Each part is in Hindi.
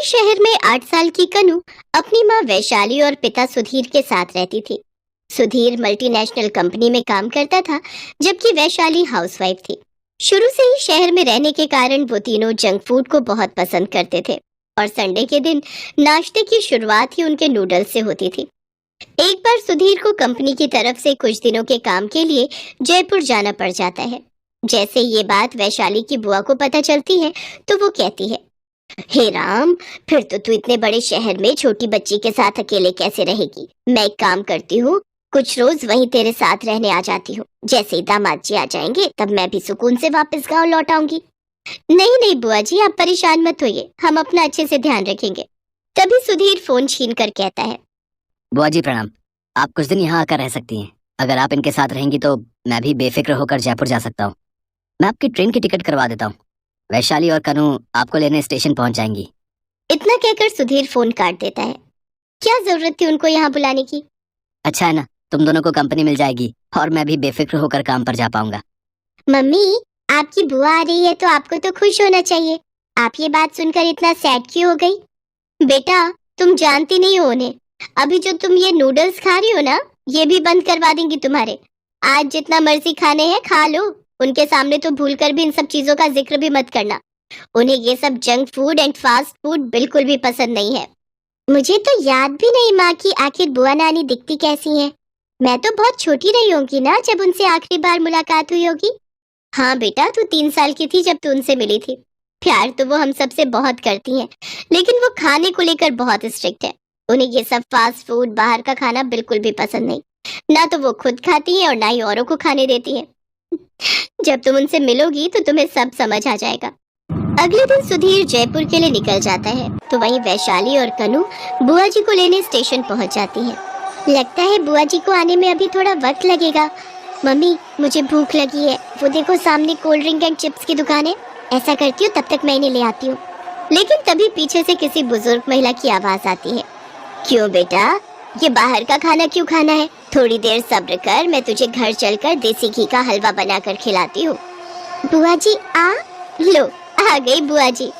शहर में 8 साल की कनु अपनी माँ वैशाली और पिता सुधीर के साथ रहती थी। सुधीर मल्टीनेशनल कंपनी में काम करता था, जबकि वैशाली हाउसवाइफ थी। शुरू से ही शहर में रहने के कारण वो तीनों जंक फूड को बहुत पसंद करते थे और संडे के दिन नाश्ते की शुरुआत ही उनके नूडल्स से होती थी। एक बार सुधीर को कंपनी की तरफ से कुछ दिनों के काम के लिए जयपुर जाना पड़ जाता है। जैसे ये बात वैशाली की बुआ को पता चलती है तो वो कहती है, हे राम, फिर तो तू इतने बड़े शहर में छोटी बच्ची के साथ अकेले कैसे रहेगी। मैं एक काम करती हूँ, कुछ रोज वहीं तेरे साथ रहने आ जाती हूँ। जैसे ही दामाद जी आ जाएंगे तब मैं भी सुकून से वापस गांव लौट आऊंगी। नहीं नहीं बुआ जी, आप परेशान मत होइए, हम अपना अच्छे से ध्यान रखेंगे। तभी सुधीर फोन छीन कर कहता है, बुआ जी प्रणाम। आप कुछ दिन यहाँ आकर रह सकती हैं। अगर आप इनके साथ रहेंगी तो मैं भी बेफिक्र होकर जयपुर जा सकता हूँ। मैं आपकी ट्रेन की टिकट करवा देता हूँ। वैशाली और कनु आपको लेने स्टेशन पहुँच जाएंगी। इतना कहकर सुधीर फोन काट देता है। क्या जरूरत थी उनको यहाँ बुलाने की। अच्छा है ना, तुम दोनों को कंपनी मिल जाएगी और मैं भी बेफिक्र होकर काम पर जा पाऊंगा। मम्मी, आपकी बुआ आ रही है तो आपको तो खुश होना चाहिए। आप ये बात सुनकर इतना सैड क्यों हो गई? बेटा, तुम जानती नहीं हो उन्हें। अभी जो तुम ये नूडल्स खा रही हो ना, ये भी बंद करवा देंगी तुम्हारे। आज जितना मर्जी खाने हैं खा लो। उनके सामने तो भूलकर भी इन सब चीजों का जिक्र भी मत करना। उन्हें ये सब junk food and fast food बिल्कुल भी पसंद नहीं है। मुझे तो याद भी नहीं माँ की आखिर बुआ नानी दिखती कैसी हैं। मैं तो बहुत छोटी रही होंगी ना जब उनसे आखिरी बार मुलाकात हुई होगी। हाँ बेटा, तू 3 साल की थी जब तू उनसे मिली थी। प्यार तो वो हम सबसे बहुत करती हैं, लेकिन वो खाने को लेकर बहुत स्ट्रिक्ट है। उन्हें ये सब फास्ट फूड, बाहर का खाना बिल्कुल भी पसंद नहीं। ना तो वो खुद खाती है और ना ही औरों को खाने देती है। जब तुम उनसे मिलोगी तो तुम्हें सब समझ आ जाएगा। अगले दिन सुधीर जयपुर के लिए निकल जाता है तो वहीं वैशाली और कनु बुआ जी को लेने स्टेशन पहुंच जाती है। लगता है बुआ जी को आने में अभी थोड़ा वक्त लगेगा। मम्मी, मुझे भूख लगी है। वो देखो सामने कोल्ड ड्रिंक एंड चिप्स की दुकान है। ऐसा करती हूँ, तब तक मैं इन्हें ले आती हूँ। लेकिन तभी पीछे से किसी बुजुर्ग महिला की आवाज आती है। क्यों बेटा, ये बाहर का खाना क्यों खाना है? थोड़ी देर सब्र कर, मैं तुझे घर चलकर देसी घी का हलवा बनाकर खिलाती हूँ। बुआ जी आ लो, आ गई बुआ जी।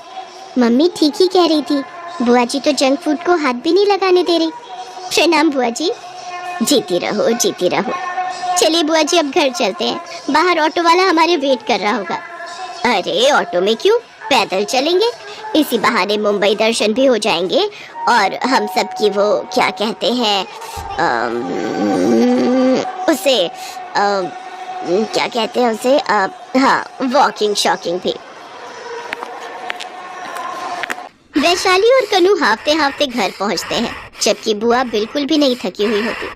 मम्मी ठीक ही कह रही थी, बुआ जी तो जंक फूड को हाथ भी नहीं लगाने दे रही। प्रणाम बुआ जी। जीती रहो, जीती रहो। चलिए बुआ जी, अब घर चलते हैं। बाहर ऑटो वाला हमारे वेट कर रहा होगा। अरे ऑटो में क्यों, पैदल चलेंगे। इसी बहाने मुंबई दर्शन भी हो जाएंगे और हम सब की वो क्या कहते हैं उसे क्या कहते हैं उसे, हाँ, वॉकिंग शॉकिंग भी। वैशाली और कनु हाफते हाफते घर पहुंचते हैं, जबकि बुआ बिल्कुल भी नहीं थकी हुई होती।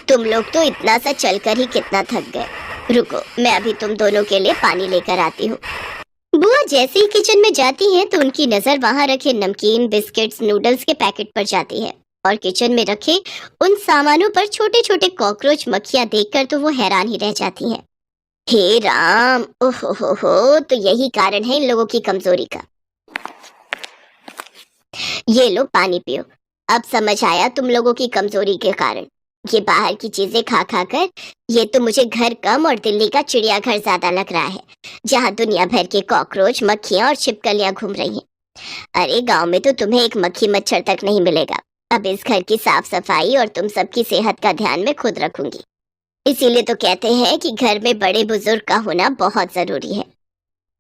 तुम लोग तो इतना सा चलकर ही कितना थक गए। रुको, मैं अभी तुम दोनों के लिए पानी लेकर आती हूँ। बुआ जैसे ही किचन में जाती हैं तो उनकी नजर वहां रखे नमकीन, बिस्किट्स, नूडल्स के पैकेट पर जाती है और किचन में रखे उन सामानों पर छोटे छोटे कॉकरोच, मक्खियां देखकर तो वो हैरान ही रह जाती हैं। हे राम, ओहो, तो यही कारण है इन लोगों की कमजोरी का। ये लो पानी पियो। अब समझ आया तुम लोगों की कमजोरी के कारण। ये बाहर की चीजें खा खा कर ये तो मुझे घर कम और दिल्ली का चिड़ियाघर ज्यादा लग रहा है, जहाँ दुनिया भर के कॉकरोच, मक्खियां और छिपकलियां घूम रही हैं। अरे गांव में तो तुम्हें एक मक्खी मच्छर तक नहीं मिलेगा। अब इस घर की साफ सफाई और तुम सबकी सेहत का ध्यान मैं खुद रखूंगी। इसीलिए तो कहते हैं कि घर में बड़े बुजुर्ग का होना बहुत जरूरी है।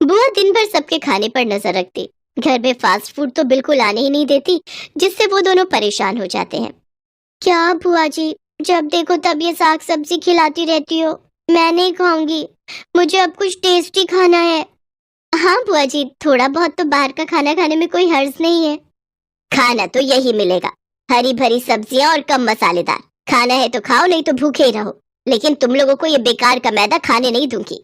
बुआ दिन भर सबके खाने पर नजर रखती। घर में फास्ट फूड तो बिल्कुल आने ही नहीं देती, जिससे वो दोनों परेशान हो जाते हैं। क्या बुआ जी, जब देखो तब ये साग सब्जी खिलाती रहती हो। मैं नहीं खाऊंगी, मुझे अब कुछ टेस्टी खाना है। हाँ बुआ जी, थोड़ा बहुत तो बाहर का खाना खाने में कोई हर्ज नहीं है। खाना तो यही मिलेगा, हरी भरी सब्जियां और कम मसालेदार। खाना है तो खाओ, नहीं तो भूखे ही रहो। लेकिन तुम लोगों को ये बेकार का मैदा खाने नहीं दूंगी।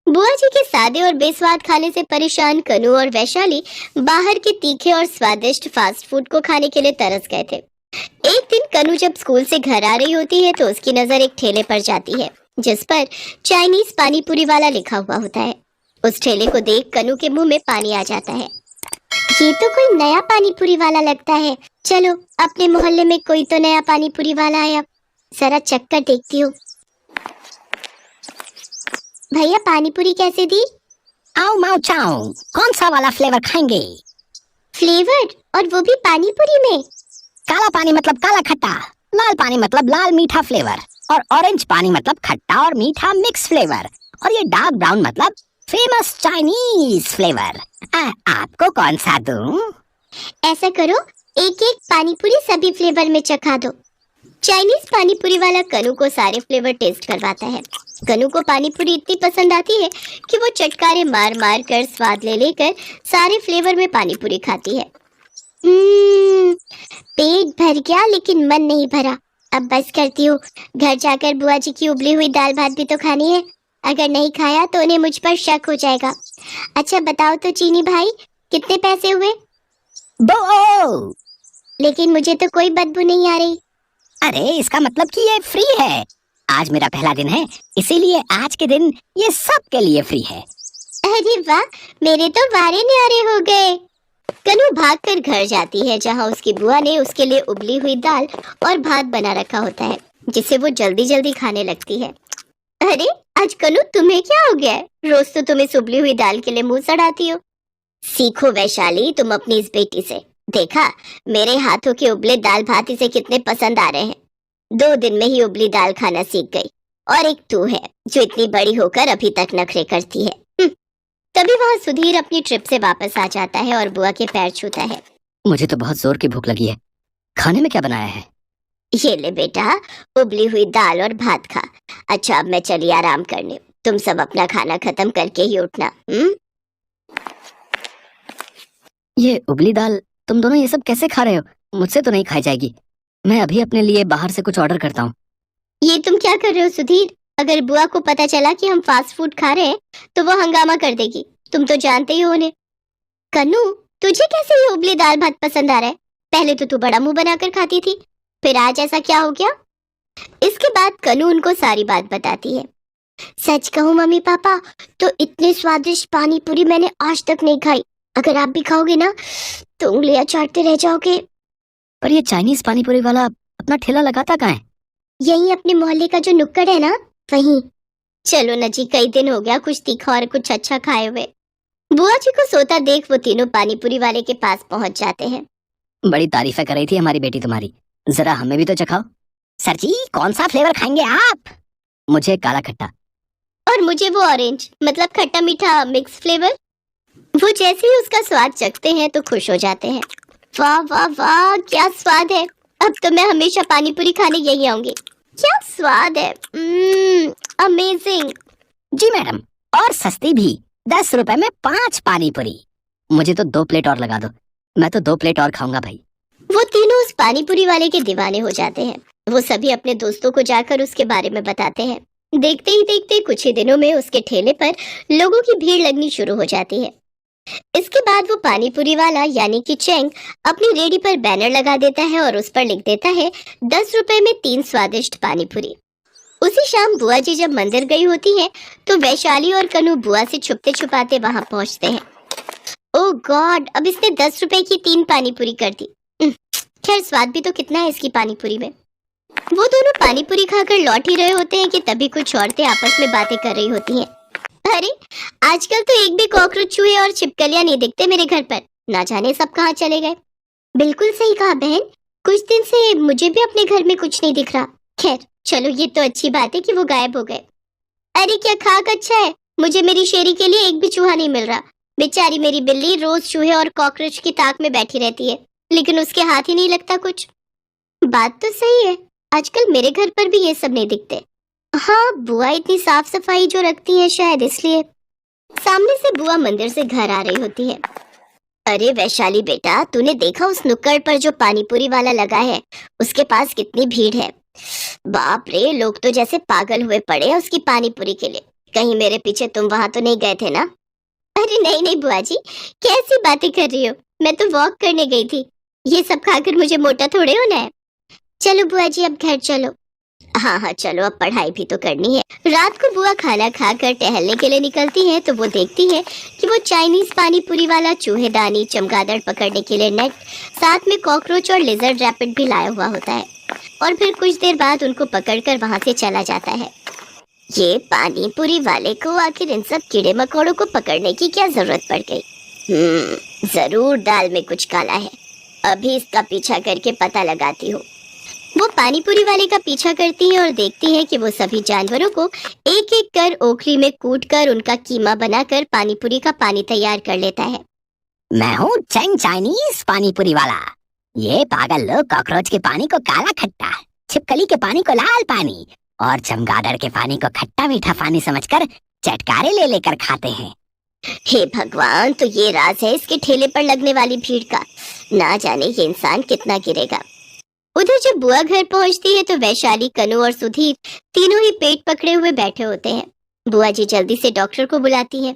बुआ जी के सादे और बेस्वाद खाने से परेशान कनु और वैशाली बाहर के तीखे और स्वादिष्ट फास्ट फूड को खाने के लिए तरस गए थे। एक दिन कनु जब स्कूल से घर आ रही होती है तो उसकी नजर एक ठेले पर जाती है, जिस पर चाइनीज पानी पूरी वाला लिखा हुआ होता है। उस ठेले को देख कनु के मुंह में पानी आ जाता है। ये तो कोई नया पानी पूरी वाला लगता है। चलो, अपने मोहल्ले में कोई तो नया पानी पूरी वाला आया, जरा चक्कर देखती हूँ। भैया, पानी पूरी कैसे दी? आओ माओ चाओ, कौन सा वाला फ्लेवर खाएंगे? फ्लेवर, और वो भी पानी पूरी में। काला पानी मतलब काला खट्टा, लाल पानी मतलब लाल मीठा फ्लेवर, और ऑरेंज पानी मतलब खट्टा और मीठा मिक्स फ्लेवर, और ये डार्क ब्राउन मतलब फेमस चाइनीज फ्लेवर। आपको कौन सा दूं? ऐसा करो, एक एक पानी पूरी सभी फ्लेवर में चखा दो। चाइनीज पानी पूरी वाला कनु को सारे फ्लेवर टेस्ट करवाता है। कनु को पानी पूरी इतनी पसंद आती है कि वो चटकारे मार मार कर स्वाद ले लेकर सारे फ्लेवर में पानी पूरी खाती है। पेट भर गया लेकिन मन नहीं भरा। अब बस करती हूँ, घर जाकर बुआ जी की उबली हुई दाल भात भी तो खानी है। अगर नहीं खाया तो उन्हें मुझ पर शक हो जाएगा। अच्छा बताओ तो चीनी भाई, कितने पैसे हुए? 2। लेकिन मुझे तो कोई बदबू नहीं आ रही। अरे इसका मतलब कि ये फ्री है। आज मेरा पहला दिन है, इसीलिए आज के दिन ये सबके लिए फ्री है। अरे वाह, मेरे तो वारे न्यारे हो गए। कनु भागकर घर जाती है जहाँ उसकी बुआ ने उसके लिए उबली हुई दाल और भात बना रखा होता है, जिसे वो जल्दी जल्दी खाने लगती है। अरे आज कनु, तुम्हें क्या हो गया है? रोज तो तुम इस उबली हुई दाल के लिए मुंह सड़ाती हो। सीखो वैशाली तुम अपनी इस बेटी से। देखा, मेरे हाथों के उबले दाल भात इसे कितने पसंद आ रहे हैं। 2 दिन में ही उबली दाल खाना सीख गई। और एक तू है जो इतनी बड़ी होकर अभी तक नखरे करती है। तभी वहाँ सुधीर अपनी ट्रिप से वापस आ जाता है और बुआ के पैर छूता है। मुझे तो बहुत जोर की भूख लगी है। खाने में क्या बनाया है? ये ले बेटा, उबली हुई दाल और भात खा। अच्छा अब मैं चली आराम करने, तुम सब अपना खाना खत्म करके ही उठना। ये उबली दाल, तुम दोनों ये सब कैसे खा रहे हो? मुझसे तो नहीं खाई जाएगी। मैं अभी अपने लिए बाहर से कुछ ऑर्डर करता हूँ। ये तुम क्या कर रहे हो सुधीर? अगर बुआ को पता चला कि हम फास्ट फूड खा रहे हैं तो वो हंगामा कर देगी। तुम तो जानते ही हो उन्हें। कन्नू, तुझे कैसे ये उबली दाल भात पसंद आ रहा है? पहले तो तू बड़ा मुंह बनाकर खाती थी, फिर आज ऐसा क्या हो गया? इसके बाद कन्नू उनको सारी बात बताती है। सच कहूँ मम्मी पापा, तो इतने स्वादिष्ट पानी पूरी मैंने आज तक नहीं खाई। अगर आप भी खाओगे ना तो उंगलियां चाटते रह जाओगे। पर ये चाइनीज पानी पूरी वाला अपना ठेला लगाता कहाँ है? यही अपने मोहल्ले का जो नुक्कड़ है ना, वहीं। चलो न जी, कई दिन हो गया कुछ तीखा और कुछ अच्छा खाए हुए। बुआ जी को सोता देख वो तीनों पानी पूरी वाले के पास पहुंच जाते हैं। बड़ी तारीफें कर रही थी हमारी बेटी तुम्हारी, जरा हमें भी तो चखाओ। सर जी, कौन सा फ्लेवर खाएंगे आप? मुझे काला खट्टा। और मुझे वो ऑरेंज, मतलब खट्टा मीठा मिक्स फ्लेवर। वो जैसे ही उसका स्वाद चखते हैं तो खुश हो जाते हैं। वाह वाह वाह, क्या स्वाद है। अब तो मैं हमेशा पानी पूरी खाने यही आऊंगी। क्या स्वाद है, अमेजिंग। जी मैडम, और सस्ती भी। 10 रुपए में 5 पानी पूरी। मुझे तो 2 प्लेट और लगा दो, मैं तो 2 प्लेट और खाऊंगा भाई। वो तीनों उस पानी पूरी वाले के दीवाने हो जाते हैं। वो सभी अपने दोस्तों को जाकर उसके बारे में बताते हैं। देखते ही देखते कुछ ही दिनों में उसके ठेले पर लोगों की भीड़ लगनी शुरू हो जाती है। इसके बाद वो पानी पूरी वाला यानी कि चेंग अपनी रेडी पर बैनर लगा देता है और उस पर लिख देता है 10 रुपए में 3 स्वादिष्ट पानी पूरी। उसी शाम बुआ जी जब मंदिर गई होती है तो वैशाली और कनु बुआ से छुपते छुपाते वहां पहुंचते हैं। ओह गॉड, अब इसने 10 रुपए की 3 पानी पूरी कर दी। खैर स्वाद भी तो कितना है इसकी पानी पूरी में। वो दोनों पानी पूरी खाकर लौट ही रहे होते हैं कि तभी कुछ औरतें आपस में बातें कर रही होती हैं। अरे आजकल तो एक भी कॉकरोच, चूहे और छिपकलियां नहीं दिखते मेरे घर पर। ना जाने सब कहाँ चले गए। बिल्कुल सही कहा बहन, कुछ दिन से मुझे भी अपने घर में कुछ नहीं दिख रहा। खैर चलो, ये तो अच्छी बात है कि वो गायब हो गए। अरे क्या खाक अच्छा है, मुझे मेरी शेरी के लिए एक भी चूहा नहीं मिल रहा। बेचारी मेरी बिल्ली रोज चूहे और कॉकरोच की ताक में बैठी रहती है, लेकिन उसके हाथ ही नहीं लगता कुछ। बात तो सही है, आजकल मेरे घर पर भी ये सब नहीं दिखते। हाँ, बुआ इतनी साफ सफाई जो रखती है शायद इसलिए। सामने से बुआ मंदिर से घर आ रही होती है। अरे वैशाली बेटा, तूने देखा उस नुक्कड़ पर जो पानी पूरी वाला लगा है, उसके पास कितनी भीड़ है। बाप रे, लोग तो जैसे पागल हुए पड़े हैं उसकी पानी पूरी के लिए। कहीं मेरे पीछे तुम वहां तो नहीं गए थे ना? अरे नहीं नहीं बुआ जी, कैसी बातें कर रही हो, मैं तो वॉक करने गई थी। ये सब खाकर मुझे मोटा थोड़े होना है। चलो बुआ जी अब घर चलो। हाँ हाँ चलो, अब पढ़ाई भी तो करनी है। रात को बुआ खाना खाकर टहलने के लिए निकलती है तो वो देखती है कि वो चाइनीज पानी पूरी वाला चूहेदानी, चमगादड़ पकड़ने के लिए नेट, साथ में कॉकरोच और लिजर्ड रैपिड भी लाया हुआ होता है। और फिर कुछ देर बाद उनको पकड़कर वहां से चला जाता है। ये पानी पूरी वाले को आखिर इन सब कीड़े मकोड़ों को पकड़ने की क्या जरूरत पड़ गई? जरूर दाल में कुछ काला है, अभी इसका पीछा करके पता लगाती हूँ। वो पानी पूरी वाले का पीछा करती है और देखती है कि वो सभी जानवरों को एक एक कर ओखली में कूट कर उनका कीमा बनाकर पानी पूरी का पानी तैयार कर लेता है। मैं हूँ चैंग चाइनीज पानी पूरी वाला। ये पागल लोग कॉकरोच के पानी को काला खट्टा, छिपकली के पानी को लाल पानी और चमगादड़ के पानी को खट्टा मीठा पानी समझकर चटकारे ले लेकर खाते हैं। हे भगवान, तो ये राज है इसके ठेले पर लगने वाली भीड़ का। ना जाने ये इंसान कितना गिरेगा। उधर जब बुआ घर पहुंचती है तो वैशाली, कनु और सुधीर तीनों ही पेट पकड़े हुए बैठे होते हैं। बुआ जी जल्दी से डॉक्टर को बुलाती है।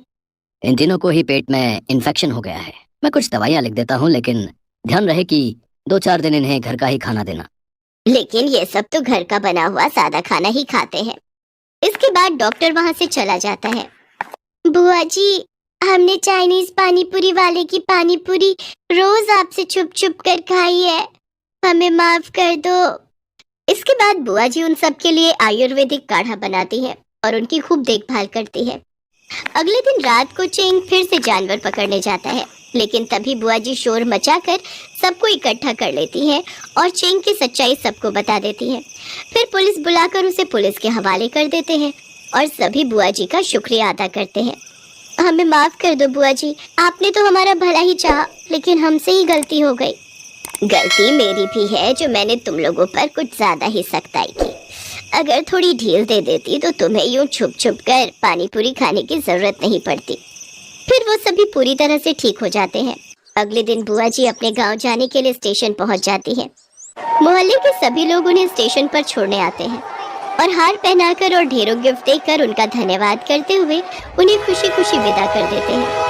इन तीनों को ही पेट में इन्फेक्शन हो गया है। मैं कुछ दवाइयाँ लिख देता हूँ, लेकिन ध्यान रहे कि 2-4 दिन इन्हें घर का ही खाना देना। लेकिन ये सब तो घर का बना हुआ सादा खाना ही खाते हैं। इसके बाद डॉक्टर वहां से चला जाता है। बुआ जी, हमने चाइनीज पानी पूरी वाले की पानी पूरी रोज आपसे छुप छुप कर खाई है, हमें माफ कर दो। इसके बाद बुआ जी उन सब के लिए आयुर्वेदिक काढ़ा बनाती है और उनकी खूब देखभाल करती है। अगले दिन रात को चेंग फिर से जानवर पकड़ने जाता है, लेकिन तभी बुआ जी शोर मचाकर सबको इकट्ठा कर लेती हैं और चेंग की सच्चाई सबको बता देती हैं। फिर पुलिस बुलाकर उसे पुलिस के हवाले कर देते हैं और सभी बुआ जी का शुक्रिया अदा करते हैं। हमें माफ कर दो बुआ जी, आपने तो हमारा भला ही चाहा, लेकिन हमसे ही गलती हो गई। गलती मेरी भी है जो मैंने तुम लोगों पर कुछ ज्यादा ही सख्ताई की। अगर थोड़ी ढील दे देती तो तुम्हें यूं छुप छुप कर पानी पूरी खाने की जरूरत नहीं पड़ती। फिर वो सभी पूरी तरह से ठीक हो जाते हैं। अगले दिन बुआ जी अपने गांव जाने के लिए स्टेशन पहुंच जाती है। मोहल्ले के सभी लोग उन्हें स्टेशन पर छोड़ने आते हैं और हार पहनाकर और ढेरों गिफ्ट देकर उनका धन्यवाद करते हुए उन्हें खुशी खुशी विदा कर देते हैं।